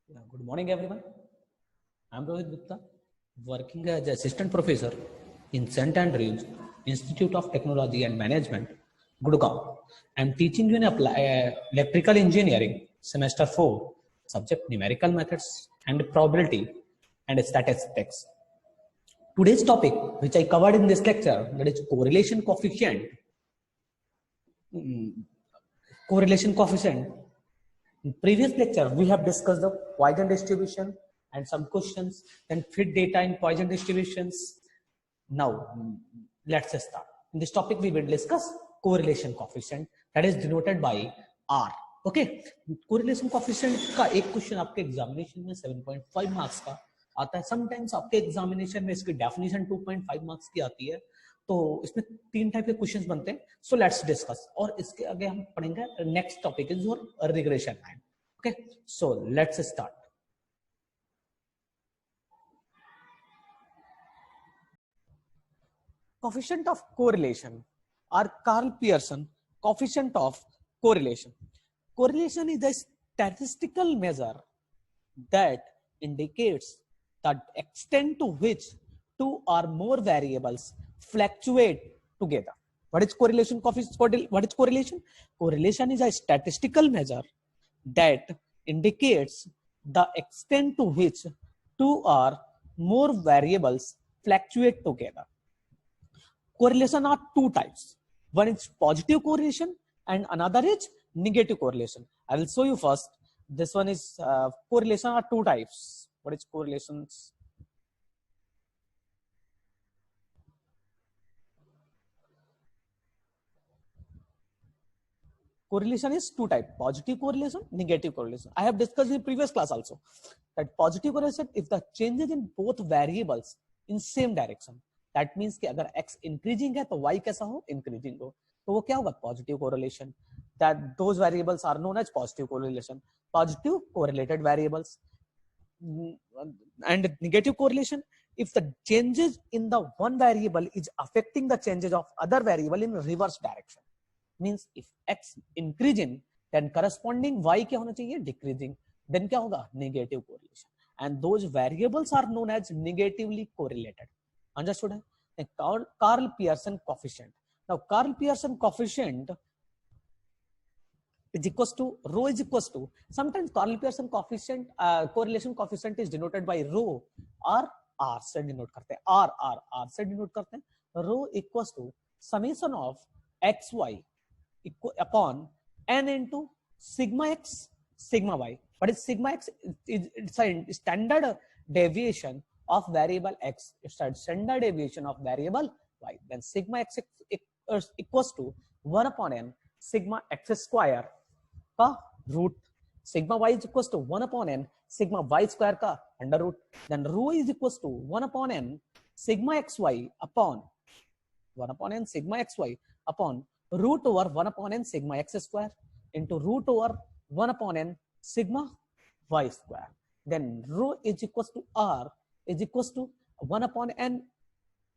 Yeah, good morning, everyone. I'm Rohit Gupta, working as assistant professor in St. Andrews Institute of Technology and Management, Gurgaon. I'm teaching you in electrical engineering, semester 4, subject numerical methods and probability and statistics. Today's topic, which I covered in this lecture, that is correlation coefficient. Correlation coefficient. In previous lecture, we have discussed the Poisson distribution and some questions, then fit data in Poisson distributions. Now, let's start. In this topic, we will discuss correlation coefficient that is denoted by R. Okay, correlation coefficient का एक question आपके examination में 7.5 marks का आता है. Sometimes आपके examination में इसकी डेफिनेशन 2.5 मार्क्स की आती है. तो इसमें 3 टाइप के क्वेश्चंस बनते हैं. So let's discuss. और इसके आगे हम पढ़ेंगे next topic is your regression time. Okay, so let's start. Coefficient of correlation or Karl Pearson coefficient of correlation. Correlation is a statistical measure that indicates the extent to which two or more variables fluctuate together. What is correlation coefficient? What is correlation? Correlation is a statistical measure that indicates the extent to which two or more variables fluctuate together. Correlation are two types. One is positive correlation and another is negative correlation. I will show you first. This one is correlation are two types. What is correlations? Correlation is two types: positive correlation, negative correlation. I have discussed in previous class also that positive correlation if the changes in both variables in same direction. That means कि अगर x increasing है तो y कैसा हो? Increasing हो. तो वो क्या होगा? Positive correlation. That those variables are known as positive correlation. Positive correlated variables. And negative correlation if the changes in the one variable is affecting the changes of other variable in reverse direction. Means if x increasing then corresponding y क्या होना चाहिए? Decreasing. Then क्या होगा? Negative correlation. And those variables are known as negatively correlated. Understood? Karl Pearson coefficient. Now Karl Pearson coefficient is equals to rho is equals to, sometimes Karl Pearson coefficient correlation coefficient is denoted by rho or r से denote करते हैं. r से denote करते हैं. Rho equals to summation of xy upon n into sigma x sigma y. What is sigma x? It's a standard deviation of variable x. It's a standard deviation of variable y. Then sigma x equals to 1 upon n sigma x square का root. Sigma y is equals to 1 upon n sigma y square का under root. Then rho is equals to 1 upon n sigma xy upon 1 upon n sigma xy upon root over 1 upon n sigma x square into root over 1 upon n sigma y square. Then rho is equals to r is equals to 1 upon n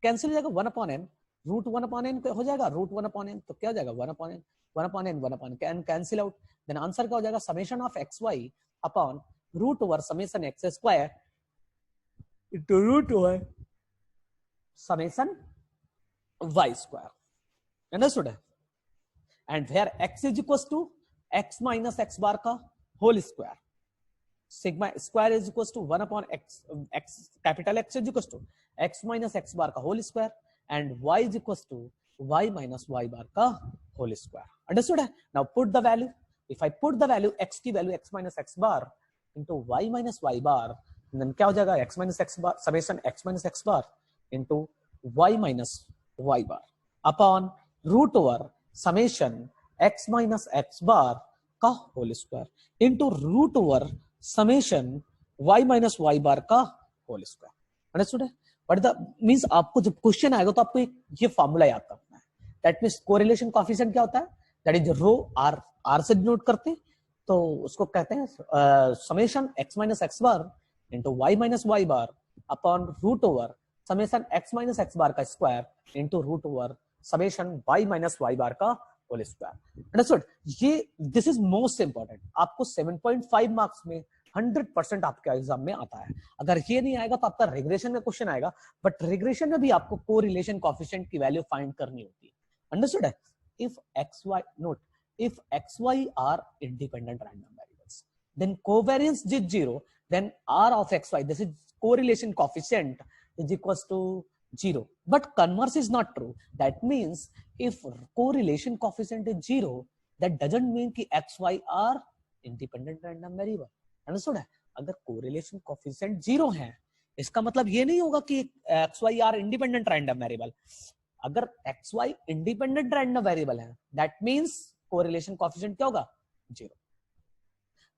cancel हो जाएगा. 1 upon n root 1 upon n हो जाएगा. root 1 upon n तो क्या हो जाएगा? 1 upon n 1 upon n 1 upon n cancel out. Then answer क्या हो जाएगा? Summation of xy upon root over summation x square into root over summation y square. Understood? And where x is equals to x minus x bar का whole square. Sigma square is equals to 1 upon x capital X is equals to x minus x bar का whole square and y is equals to y minus y bar का whole square. Understood? Now put the value. If I put the value x की value x minus x bar into y minus y bar, then क्या हो जाएगा? x minus x bar summation x minus x bar into y minus y bar upon root over summation x minus x bar का whole square into root over summation y minus y bar का whole square. Understood? But the means आपको जब question आएगा तो आपको ये formula याद रखना है. That means correlation coefficient क्या होता है? That is rho r से डिनोट करते हैं. तो उसको कहते हैं summation x minus x bar into y minus y bar upon root over summation x minus x bar का square into root over summation y minus y bar का whole square. Understood? ये this is most important. आपको 7.5 marks में 100% आपके exam में आता है। अगर ये नहीं आएगा तो आपका रिग्रेशन में क्वेश्चन आएगा, बट रिग्रेशन में भी आपको कोरिलेशन कोएफिशिएंट की वैल्यू फाइंड करनी होती है। अंडरस्टूड है? If X Y not if X Y are independent random variables then covariance is 0, then r of xy, this is correlation coefficient, is equals to 0. But converse is not true. That means if correlation coefficient is 0, that doesn't mean कि xy are independent random variable. Understood है? अगर correlation coefficient 0 है, इसका मतलब ये नहीं होगा कि xy are independent random variable. अगर xy independent random variable है, that means correlation coefficient क्या होगा? 0.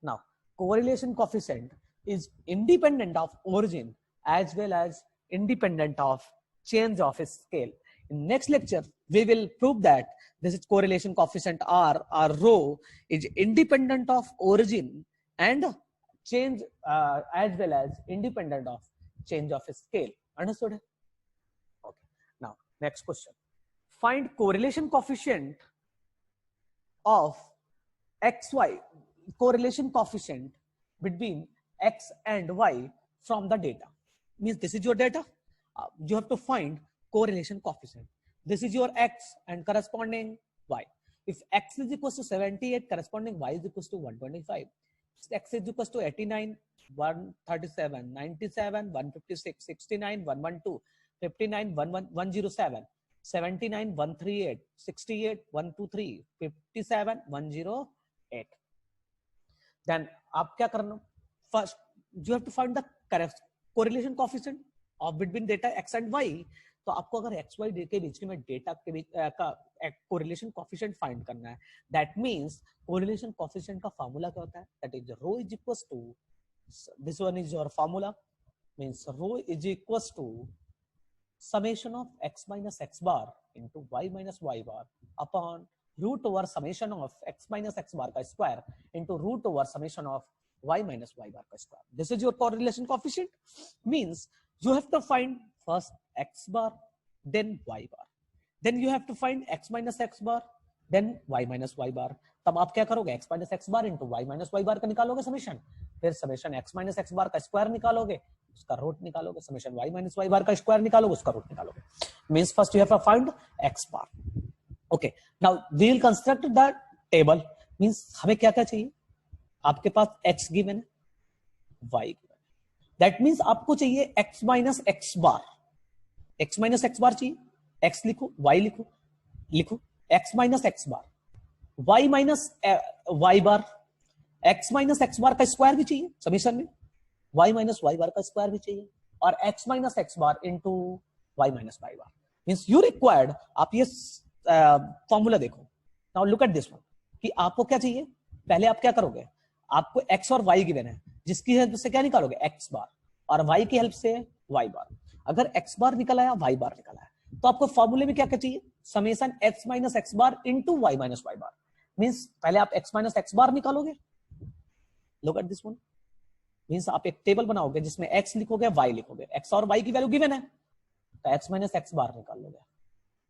Now, correlation coefficient is independent of origin as well as independent of change of scale. In next lecture, we will prove that this is correlation coefficient R or rho is independent of origin and change as well as independent of change of scale. Understood? Okay. Now, next question. Find correlation coefficient of xy, correlation coefficient between x and y from the data. Means this is your data. You have to find correlation coefficient. This is your x and corresponding y. If x is equals to 78, corresponding y is equals to 125. X is equals to 89, 137, 97, 156, 69, 112, 59, 107, 79, 138, 68, 123, 57, 108. Then आप क्या करना? First, you have to find the correlation coefficient of between data x and y. तो आपको अगर x y के बीच में data के बीच का correlation coefficient find करना है, that means correlation coefficient का formula क्या होता है? That is rho is equals to, this one is your formula, means rho is equals to summation of x minus x bar into y minus y bar upon root over summation of x minus x bar का square into root over summation of y minus y bar का square. This is your correlation coefficient. Means you have to find first x bar, then y bar. Then you have to find x minus x bar, then y minus y bar. तब आप क्या करोगे? x minus x bar into y minus y bar का निकालोगे summation, फिर summation x minus x bar का square निकालोगे, उसका रूट निकालोगे, summation y minus y bar का स्क्वायर निकालोगे, उसका रूट निकालोगे. Means first you have to find x bar. Okay, now we will construct the table. Means हमें क्या क्या चाहिए? आपके पास x given है, y given है. That means आपको चाहिए x minus x bar. x minus x bar चाहिए, x लिखो, y लिखो, लिखो x minus x bar, y minus y bar, x minus x bar का स्क्वायर भी चाहिए समीकरण में, y minus y bar का स्क्वायर भी चाहिए, और x minus x bar into y minus y bar. Means you required, आप ये फॉर्मूला देखो. Now look at this one कि आपको क्या चाहिए. पहले आप क्या करोगे? आपको x और y गिवन है, जिसकी हेल्प से क्या निकालोगे? x बार, और y की हेल्प से y बार. अगर x बार निकल आया, y बार निकल आया, तो आपको फॉर्मूले में क्या क्या चाहिए? समेशन x माइनस x बार इंटू y माइनस y बार. मीन्स पहले आप x माइनस x बार निकालोगे. Look at this one. Means आप एक टेबल बनाओगे जिसमें x लिखोगे, y लिखोगे. x और y की वैल्यू गिवन है, तो x माइनस x बार निकाल लोगे.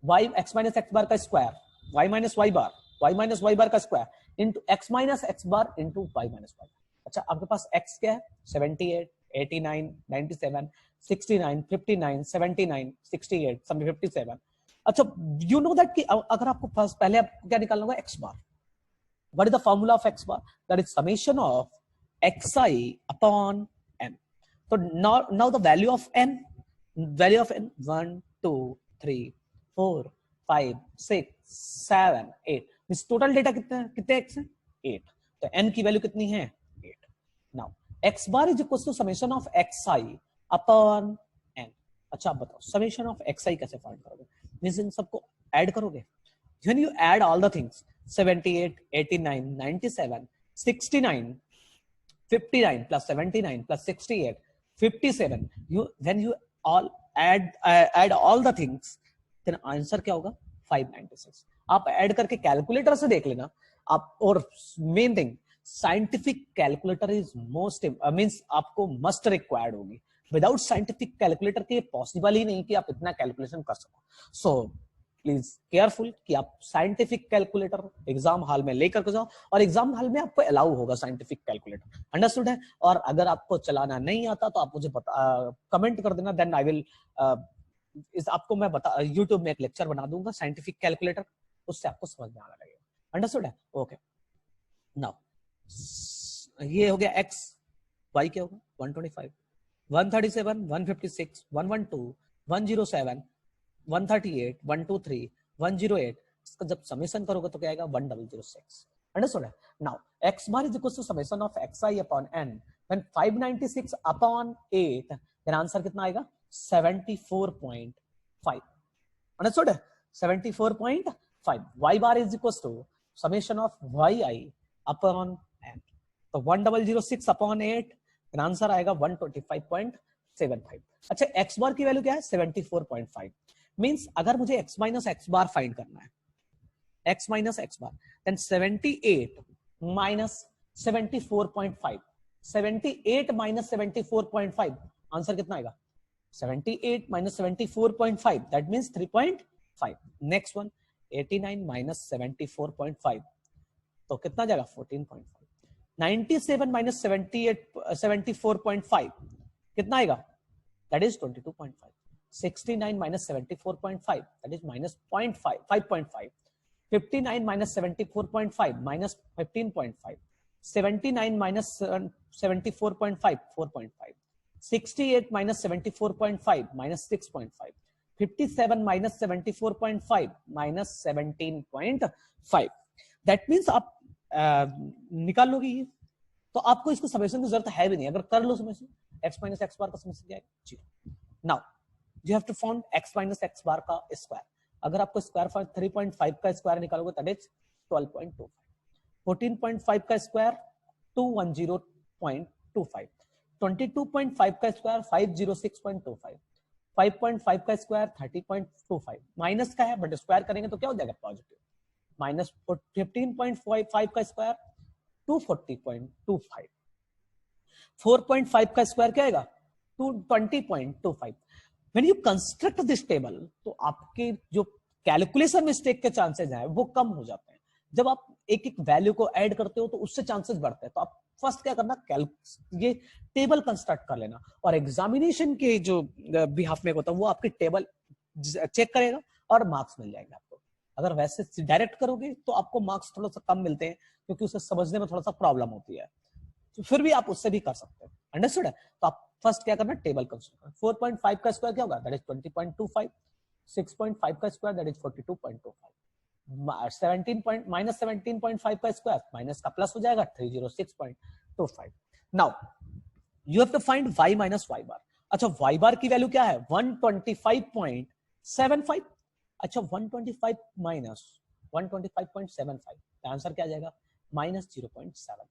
y x माइनस x बार का स्क्वायर, y माइनस y बार, y माइनस y बार का square into x minus x बार इंटू y माइनस y. अच्छा, आपके पास x क्या है? 78, 89, 97, 69, 59, 79, 68, 57. अच्छा, यू नो दैट कि अगर आपको फर्स्ट पहले आपको क्या निकालना होगा? x bar. What is the formula of x bar? That is summation of xi upon n. तो now the value of n, 1 2 3 4 5 6 7 8. Means total data कितने x है? 8. तो n की वैल्यू कितनी है? 8. Now x bar is equal to summation of xi upon n. अच्छा, आप बताओ समेशन ऑफ xi कैसे फाइंड करोगे? मींस इन सबको ऐड करोगे. When you add all the things 78, 89, 97, 69, 59 plus 79 plus 68, 57. When you all add all the things, then answer क्या होगा? 596. आप ऐड करके कैलकुलेटर से देख लेना आप. और main thing, scientific calculator is most means आपको मस्ट रिक्वायर्ड होगी. विदाउट साइंटिफिक कैलकुलेटर के पॉसिबल ही नहीं कि आप इतना कैलकुलेशन कर सको. सो प्लीज केयरफुल कि आप साइंटिफिक कैलकुलेटर एग्जाम हॉल में लेकर के जाओ, और एग्जाम हॉल में आपको अलाउ होगा साइंटिफिक कैलकुलेटर, अंडरस्टूड है। और अगर आपको चलाना नहीं आता तो आप मुझे कमेंट कर देना, देन आई विल इस आपको मैं बता यूट्यूब में एक लेक्चर बना दूंगा साइंटिफिक कैलकुलेटर, उससे आपको समझ में आने लगेगा, अंडरस्टूड है। ओके नाउ ये हो गया x, y क्या होगा 125 137 156 112 107 138 123 108, इसका जब समेशन करोगे तो क्या आएगा 1006, अंडरस्टूड है। Now x bar is equal to summation of xi upon n when 596 upon 8, then answer कितना आएगा 74.5, अंडरस्टूड है 74.5। y bar is equal to summation of yi upon n, तो 1006 upon 8, then आंसर आएगा 125.75। अच्छा x bar की value क्या है 74.5, means अगर मुझे x माइनस एक्स बार फाइंड करना है, x माइनस एक्स बार, देन 78 माइनस 74.5, 78 माइनस 74.5, आंसर कितना आएगा 78 minus 74.5, that means 3.5। Next one 89 minus 74.5, तो कितना जाएगा 14.5। 97 माइनस 74.5 कितना आएगा, that is 22.5। 69 minus 74.5, that is minus 0.5, 5.5. 59 minus 74.5, minus 15.5. 79 minus 74.5, 4.5. 68 minus 74.5, minus 6.5. 57 minus 74.5, minus 17.5. That means आप निकाल लोगे ये, तो आपको इसको समेशन की जरूरत है भी नहीं, अगर कर लो summation x minus x bar का समेशन क्या है 0। Now you have to find x minus x bar का स्क्वायर, अगर आपको स्क्वायर 3.5 का स्क्वायर निकालोगे दैट इज 12.25, 14.5 का स्क्वायर 210.25, 22.5 का स्क्वायर 506.25, 5.5 का स्क्वायर 30.25, माइनस का है बट स्क्वायर करेंगे तो क्या हो जाएगा पॉजिटिव, माइनस 15.5 का स्क्वायर 240.25, 4.5 का स्क्वायर क्या आएगा 220.25। When you construct this table, तो आपके जो कैलकुलेशन मिस्टेक के चांसेस हैं वो कम हो जाते हैं। जब आप एक एक वैल्यू को ऐड करते हो तो उससे चांसेस बढ़ते हैं, तो आप फर्स्ट क्या करना, ये टेबल कंस्ट्रक्ट कर लेना, और एग्जामिनेशन के जो बिहाफ में होता है वो आपकी टेबल चेक करेगा और मार्क्स मिल जाएंगे आपको। अगर वैसे डायरेक्ट करोगे तो आपको मार्क्स थोड़ा सा कम मिलते हैं क्योंकि उसे समझने में थोड़ा सा प्रॉब्लम होती है, तो फिर भी आप उससे भी कर सकते हैं, अंडरस्टूड है। तो आप फर्स्ट क्या करना, टेबल कंस्ट्रक्ट करना। 4.5 का स्क्वायर क्या होगा, दैट इज 20.25, 6.5 का स्क्वायर दैट इज 42.25, 17 माइनस 17.5 का स्क्वायर माइनस का प्लस हो जाएगा 306.25। Now you have to find y minus y bar. अच्छा y बार की वैल्यू क्या है 125.75, अच्छा 125 माइनस 125.75, आंसर क्या आ जाएगा माइनस 0.75।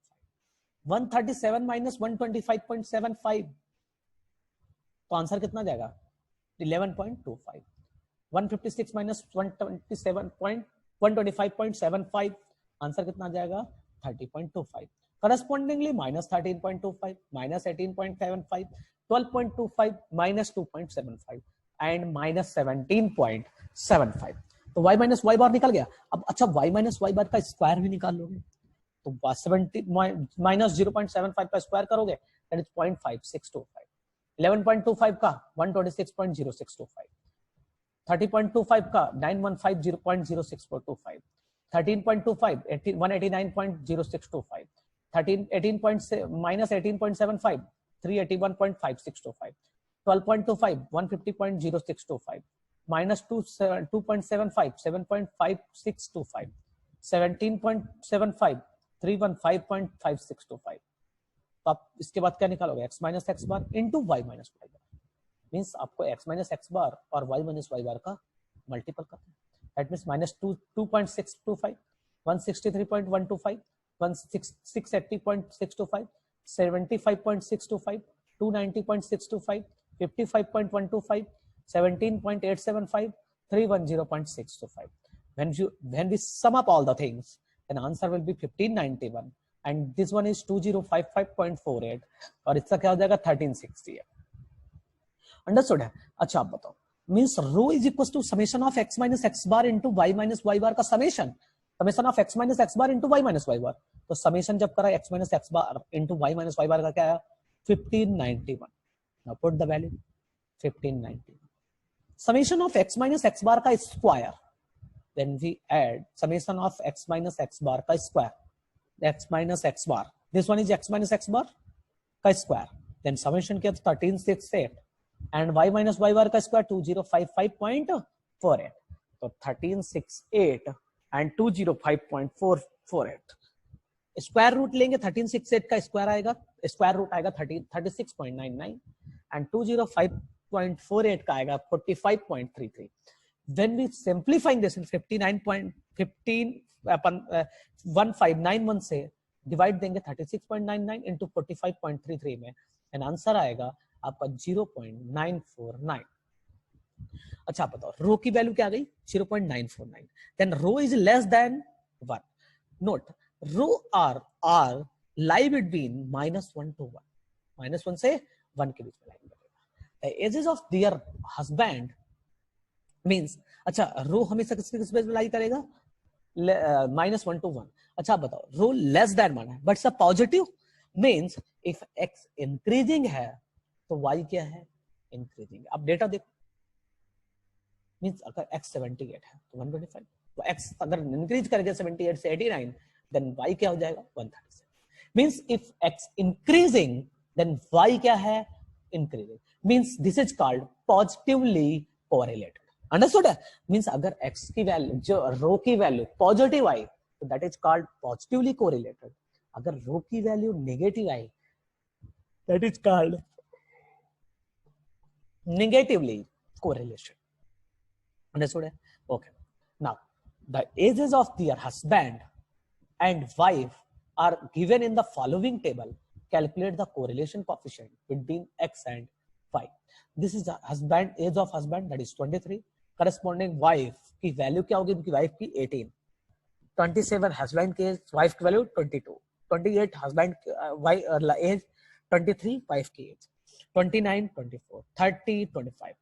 137 माइनस 125.75, तो आंसर कितना जाएगा 11.25। 156 माइनस 125.75, आंसर कितना जाएगा 30.25। Correspondingly minus 13.25, minus 18.75, 12.25, minus 2.75 and minus 17.75। तो y माइनस y बार निकल गया। अब अच्छा y माइनस y बार का स्क्वायर भी निकाल लोगे तो 70 माइनस 0.75 का स्क्वायर करोगे दैट इज 0.5625, 11.25 का 126.0625, 30.25 का 9150.0625, 13.25 189.0625, 18 माइनस 18.75 381.5625, 12.25 150.0625, माइनस 2.75 7.5625, 17.75 315.5625। तो आप इसके बाद क्या निकालोगे x minus x bar into y minus y बार, मीन्स आपको x माइनस एक्स बार और y माइनस वाई बार का मल्टीपल करना है, that means minus 2.625, 163.125, 680.625, 75.625, 290.625, 55.125, 17.875, 310.625. When we sum up all the things, then answer will be 1591 and this one is 2055.48 और इसका क्या हो जाएगा 1360 है, अंडरस्टूड है। अच्छा आप बताओ means rho is equal to summation of x minus x bar into y minus y bar का summation, summation of x minus x bar into y minus y bar. तो समेशन जब करा x minus x bar into y minus y bar का क्या आया 1591। Now put the value 1591। Summation of x minus x bar का square, then we add summation of x minus x bar का square, x minus x bar, this one is x minus x bar का square, then summation किया 1368 and y minus y bar का square 2055.48, तो 1368 and 205.448, square root लेंगे 1368 का square आएगा, square root आएगा 36.99 and 205.48 का आएगा 45.33। When we simplifying this in 59.15 अपन 1591 से डिवाइड देंगे 36.99 into 45.33 में, एंड आंसर आएगा आपका 0.949। अच्छा बताओ रो की वैल्यू क्या आ गई 0.949, then rho is less than 1। Note rho are lie between -1 to 1, -1 से 1 के बीच में लाइन बनेगा। Ages of their husband means, अच्छा रो हमेशा किसके किस पे लाई करेगा -1 to 1। अच्छा बताओ रो लेस देन 1 है बट सब positive, means if x increasing है तो y क्या है इंक्रीजिंग। अब डेटा देखो, मींस अगर x 78 है तो 125, तो x अगर इंक्रीज करेगा 78 से 89 देन y क्या हो जाएगा 137। Means if x increasing then y क्या है increasing, means this is called positively correlated. Understood है, मींस अगर x की वैल्यू जो रो की वैल्यू पॉजिटिव आई तो that is called positively correlated, अगर रो की वैल्यू नेगेटिव आई that is called negatively correlation. Understood है, okay. Now the ages of their husband and wife are given in the following table, calculate the correlation coefficient between x and y। This is husband, age of husband that is 23, corresponding wife की value क्या होगी, उनकी wife की 18, 27 husband की age, wife की value 22, 28 husband age, 23 wife की age, 29 24 30 25।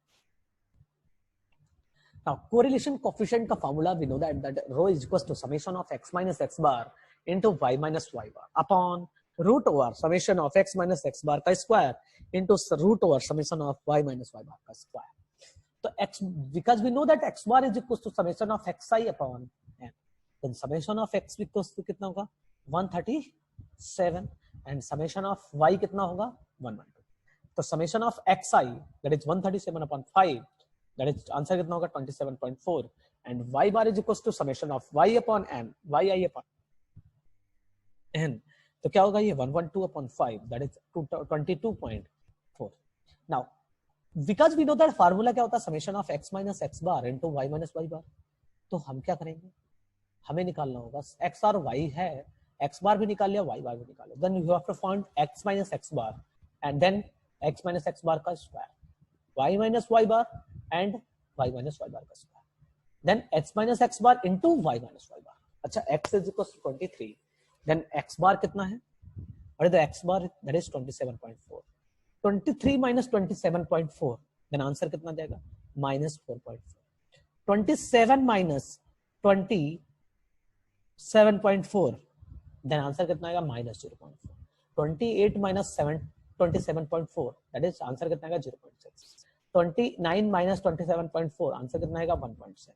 Now correlation coefficient का formula we know that rho is equals to summation of x minus x bar into y minus y bar upon root over summation of x minus x bar का square into root over summation of y minus y bar का square। तो x, because we know that x bar is equals to summation of xi upon n, then summation of x equals to कितना होगा 137 and summation of y कितना होगा 112। तो summation of xi that is 137 upon 5, that is answer कितना होगा 27.4 and y bar is equals to summation of y upon n, yi upon n, तो क्या होगा ये 112 upon 5 that is 22.4। now because we know that formula क्या होता है summation of x minus x bar into y minus y bar, तो हम क्या करेंगे, हमें निकालना होगा x और y है, x bar भी निकाल लिया y bar भी निकाल लिया, then you have to find x minus x bar and then x minus x bar का square, y minus y bar and y minus y bar का square, then x minus x bar into y minus y bar। अच्छा x is equals to 23, then x bar कितना है, और the x bar that is 27.4, 23 minus 27.4 then answer कितना जाएगा -4.4, 27 minus 27.4 then answer कितना आएगा -0.4, 28 minus 27.4 that is answer कितना आएगा 0.6, 29 minus 27.4 आंसर कितना आएगा 1.6,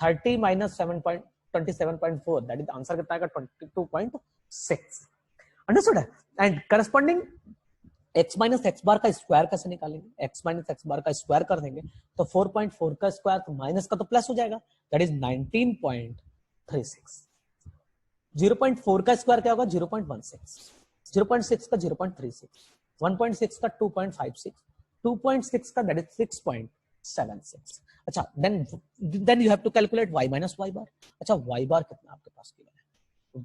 30 minus 27.4 that is आंसर कितना आएगा 22.6। अंडरस्टूड है, and corresponding x minus x bar का स्क्वायर कैसे निकालेंगे, x माइनस एक्स बार का स्क्वायर कर देंगे तो 4.4 का स्क्वायर तो माइनस का तो प्लस हो जाएगा, दैट इज 19.36। 0.4 का स्क्वायर क्या होगा 0.16, 0.6 का 0.36, 1.6 का 2.56, 2.6 का दैट इज 6.76। अच्छा then you have to calculate y minus y bar. अच्छा y बार कितना आपके पास किया है,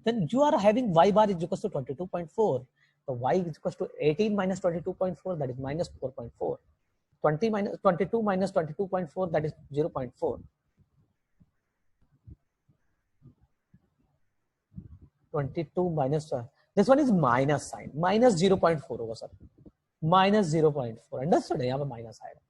then you are having y bar is equal to 22.4, so y is equals to 18 minus 22.4 that is minus 4.4, 20 minus 22 minus 22.4 that is 0.4, 22 minus this one is minus sign, minus 0.4 होगा sir, minus 0.4, understood है, यहाँ पे minus आएगा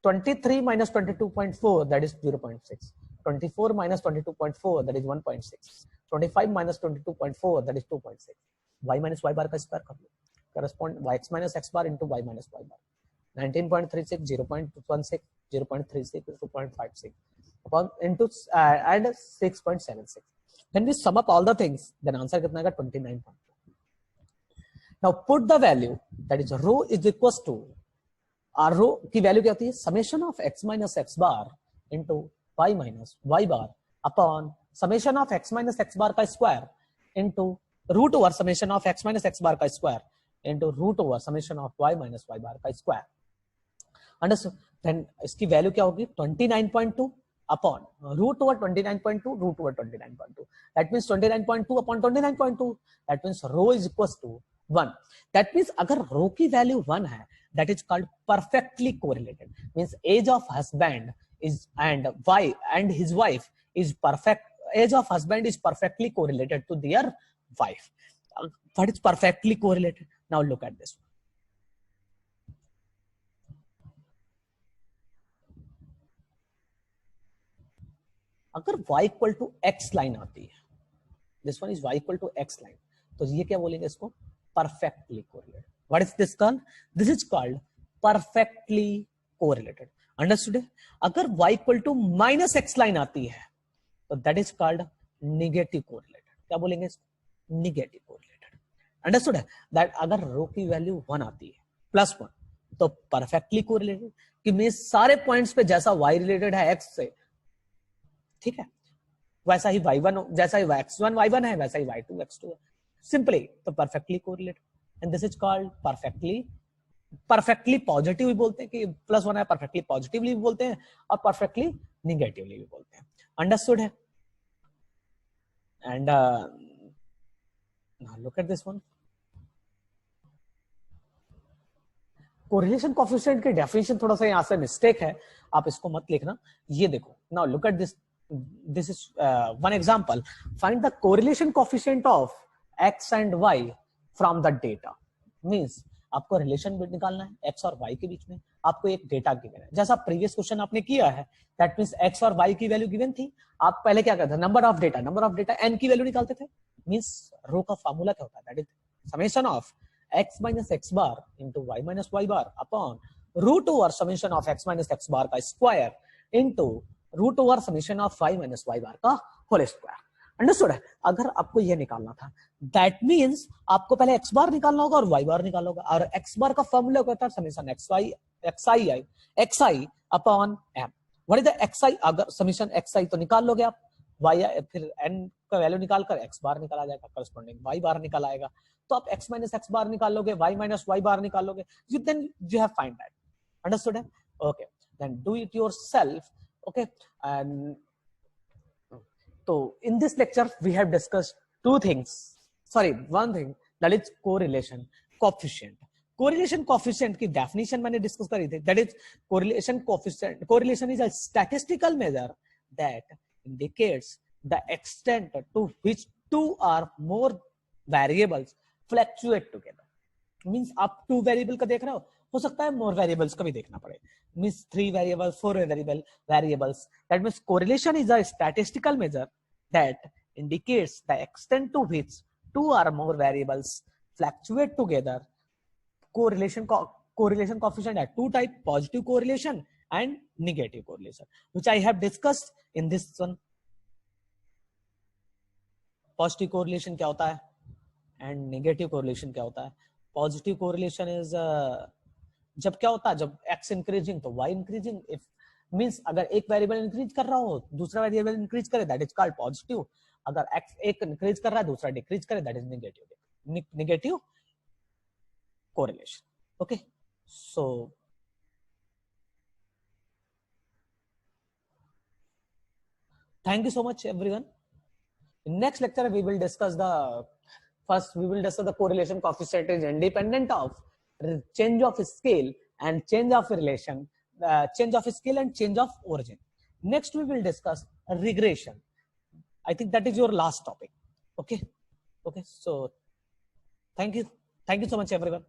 23 minus 22.4, that is 0.6. 24 minus 22.4, that is 1.6. 25 minus 22.4, that is 2.6. Y minus y bar का square कर लो, correspond x minus x bar into y minus y bar. 19.36, 0.16, 0.36 is 2.56 upon into and 6.76. When we sum up all the things, then answer कितना आएगा 29.2. Now put the value, that is rho is equals to, और रो की value क्या होती है, summation of x minus x bar into y minus y bar upon summation of x minus x bar का square into root over summation of x minus x bar का square into root over summation of y minus y bar का square. Understood. Then इसकी value क्या होगी 29.2 upon root over 29.2 root over 29.2. That means 29.2 upon 29.2, that means rho is equals to 1. That means अगर rho की value 1 है, that is called perfectly correlated. Means age of husband is and his wife is perfect. Age of husband is perfectly correlated to their wife. What is perfectly correlated? Now look at this. अगर y equal to x line आती है, this one is y equal to x line, तो ये क्या बोलेंगे इसको, perfectly correlated. What is this called? This is called perfectly correlated. Understood? अगर y equal to minus x line आती है, तो that is called negative correlated. क्या बोलेंगे इसको, negative correlated. Understood? That अगर रो की वैल्यू 1 आती है +1, तो perfectly correlated कि मैं सारे पॉइंट्स पे जैसा y रिलेटेड है x से, ठीक है, वैसा ही y1, जैसा ही x1 y1 है वैसा ही y2 x2 है, सिंपली, तो perfectly correlated. And this is called perfectly positive भी बोलते हैं कि +1 है, perfectly पॉजिटिवली भी बोलते हैं और perfectly निगेटिवली भी बोलते हैं. अंडरस्टूड है? And look at this one. Correlation coefficient की डेफिनेशन थोड़ा सा यहां से मिस्टेक है, आप इसको मत लिखना. ये देखो, now look at this. This is one example. Find the correlation coefficient of x and y from the data. Means आपको रिलेशन निकालना है x और y के बीच में, आपको एक डेटा गिवन है, जैसा प्रीवियस क्वेश्चन आपने किया है. दैट मींस x और y की वैल्यू गिवन थी, आप पहले क्या करते थे, नंबर ऑफ डेटा n की वैल्यू निकालते थे. मींस रो का फार्मूला क्या होता है, that is summation of x minus x bar into y minus y bar upon root over summation of x minus x bar का square into root over summation of y minus y bar का whole square. Understood है? अगर आपको ये निकालना था, that means आपको पहले x बार निकालना होगा और y बार निकालना होगा, और x बार का फॉर्मूला क्या होता है, summation xi upon m. What is the xi? अगर समेशन xi तो निकाल लोगे आप, y फिर n का वैल्यू निकालकर x बार निकाला जाएगा, करस्पॉन्डिंग y बार निकाल आएगा. तो आप x माइनस x बार निकाल लोगे, y माइनस y बार निकाल लोगे, then you have find that. Understood है? Okay, then do it yourself. Okay, and so in this lecture we have discussed one thing, that is correlation coefficient. Correlation coefficient की definition मैंने discuss करी थी. That is correlation coefficient. Correlation is a statistical measure that indicates the extent to which two or more variables fluctuate together. Means आप 2 variable का देख रहे हो सकता है more variables का भी देखना पड़े. Means 3 variables, 4 variables. That means correlation is a statistical measure that indicates the extent to which 2 or more variables fluctuate together. Correlation coefficient are 2 types: positive correlation and negative correlation, which I have discussed in this one. Positive correlation क्या होता है and negative correlation क्या होता है? Positive correlation is जब क्या होता है, जब x इंक्रीजिंग तो y इंक्रीजिंग. इफ मींस अगर एक वेरिएबल इंक्रीज कर रहा हो, दूसरा वेरिएबल इंक्रीज करे, दैट इज कॉल्ड पॉजिटिव. अगर x एक इंक्रीज कर रहा है, दूसरा डिक्रीज करे, that is negative correlation. Okay, so thank you so much everyone. In next lecture we will discuss the correlation coefficient is independent of change of scale and change of relation, change of scale and change of origin. Next we will discuss regression. I think that is your last topic. Okay, so thank you so much everyone.